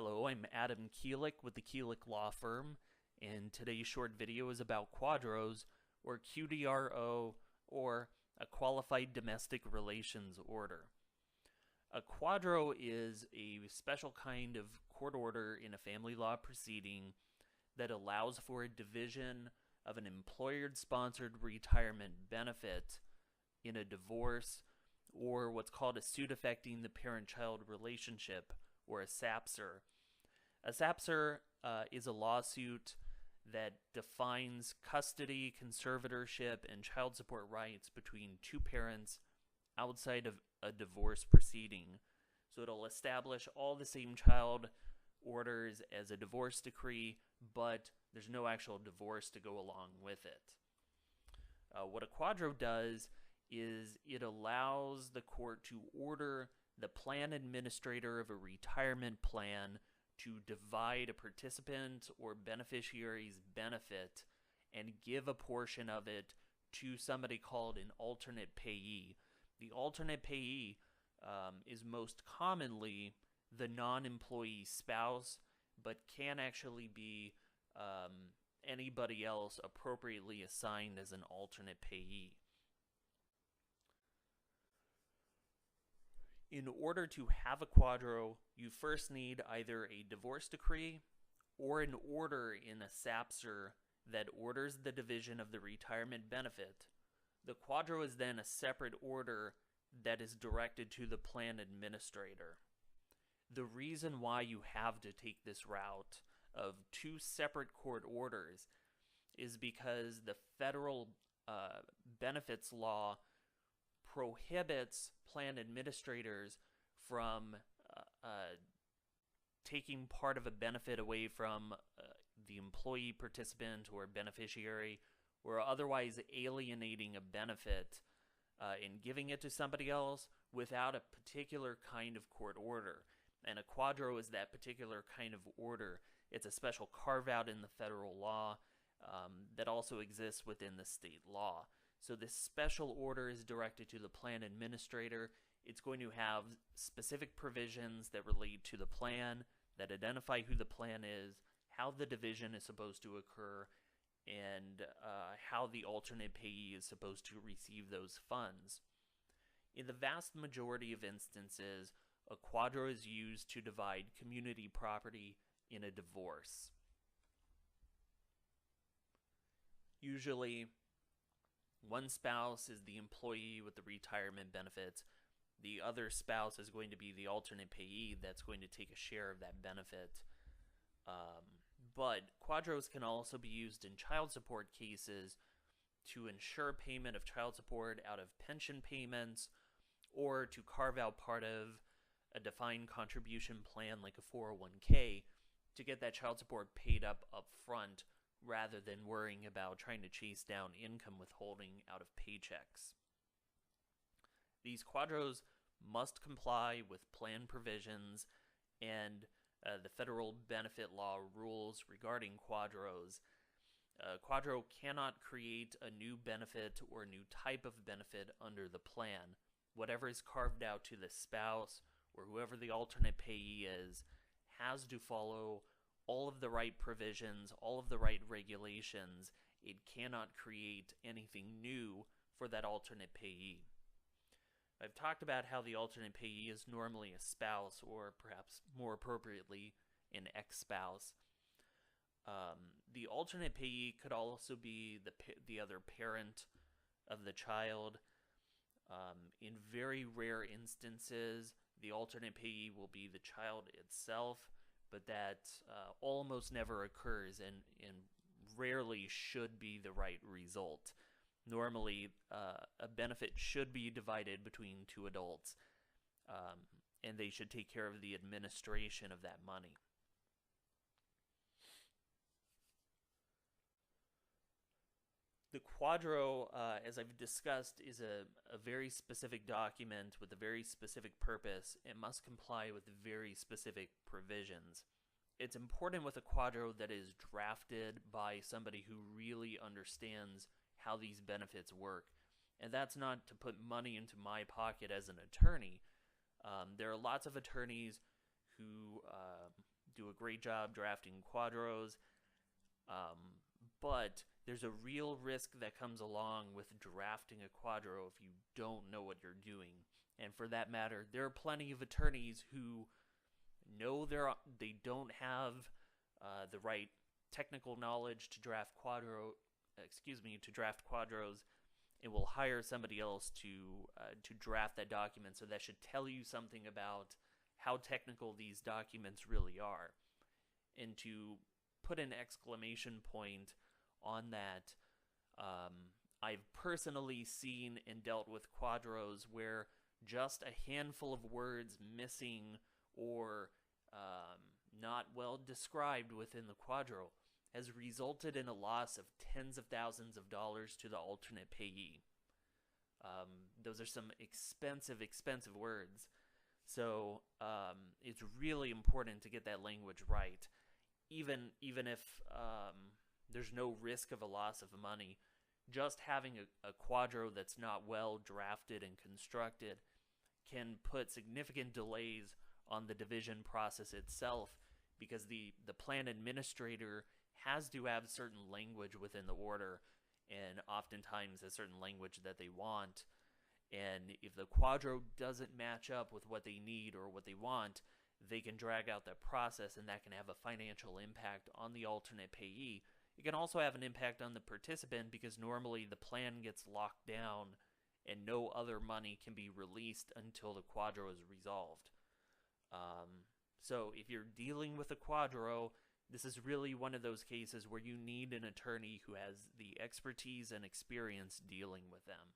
Hello, I'm Adam Kielich with the Kielich Law Firm, and today's short video is about QDROs, or QDRO, or a Qualified Domestic Relations Order. A QDRO is a special kind of court order in a family law proceeding that allows for a division of an employer-sponsored retirement benefit in a divorce or what's called a suit affecting the parent-child relationship, or a SAPSR. A SAPSR is a lawsuit that defines custody, conservatorship, and child support rights between two parents outside of a divorce proceeding. So it'll establish all the same child orders as a divorce decree, but there's no actual divorce to go along with it. What a QDRO does is it allows the court to order the plan administrator of a retirement plan to divide a participant or beneficiary's benefit and give a portion of it to somebody called an alternate payee. The alternate payee is most commonly the non-employee spouse, but can actually be anybody else appropriately assigned as an alternate payee. In order to have a QDRO, you first need either a divorce decree or an order in a SAPSR that orders the division of the retirement benefit. The QDRO is then a separate order that is directed to the plan administrator. The reason why you have to take this route of two separate court orders is because the federal benefits law prohibits plan administrators from taking part of a benefit away from the employee, participant, or beneficiary, or otherwise alienating a benefit and giving it to somebody else without a particular kind of court order. And a QDRO is that particular kind of order. It's a special carve-out in the federal law that also exists within the state law. So this special order is directed to the plan administrator. It's going to have specific provisions that relate to the plan, that identify who the plan is, how the division is supposed to occur, and how the alternate payee is supposed to receive those funds. In the vast majority of instances, a QDRO is used to divide community property in a divorce. Usually, one spouse is the employee with the retirement benefits. The other spouse is going to be the alternate payee that's going to take a share of that benefit. But QDROs can also be used in child support cases to ensure payment of child support out of pension payments, or to carve out part of a defined contribution plan like a 401k to get that child support paid up front, rather than worrying about trying to chase down income withholding out of paychecks. These QDROs must comply with plan provisions and the federal benefit law rules regarding QDROs. QDRO cannot create a new benefit or a new type of benefit under the plan. Whatever is carved out to the spouse or whoever the alternate payee is has to follow all of the right provisions, all of the right regulations. It cannot create anything new for that alternate payee. I've talked about how the alternate payee is normally a spouse, or perhaps more appropriately, an ex-spouse. The alternate payee could also be the other parent of the child. In very rare instances, the alternate payee will be the child itself, but that almost never occurs and rarely should be the right result. Normally, a benefit should be divided between two adults, and they should take care of the administration of that money. The QDRO, as I've discussed, is a very specific document with a very specific purpose. It must comply with very specific provisions. It's important with a QDRO that is drafted by somebody who really understands how these benefits work. And that's not to put money into my pocket as an attorney. There are lots of attorneys who do a great job drafting QDROs, but there's a real risk that comes along with drafting a QDRO if you don't know what you're doing. And for that matter, there are plenty of attorneys who know they don't have the right technical knowledge to draft QDROs, and will hire somebody else to draft that document. So that should tell you something about how technical these documents really are. And to put an exclamation point on that, I've personally seen and dealt with QDROs where just a handful of words missing or not well described within the QDRO has resulted in a loss of tens of thousands of dollars to the alternate payee. Those are some expensive words. So it's really important to get that language right. Even if there's no risk of a loss of money, just having a QDRO that's not well drafted and constructed can put significant delays on the division process itself, because the plan administrator has to have certain language within the order, and oftentimes a certain language that they want. And if the QDRO doesn't match up with what they need or what they want, they can drag out that process, and that can have a financial impact on the alternate payee. It can also have an impact on the participant, because normally the plan gets locked down and no other money can be released until the QDRO is resolved. So if you're dealing with a QDRO, this is really one of those cases where you need an attorney who has the expertise and experience dealing with them.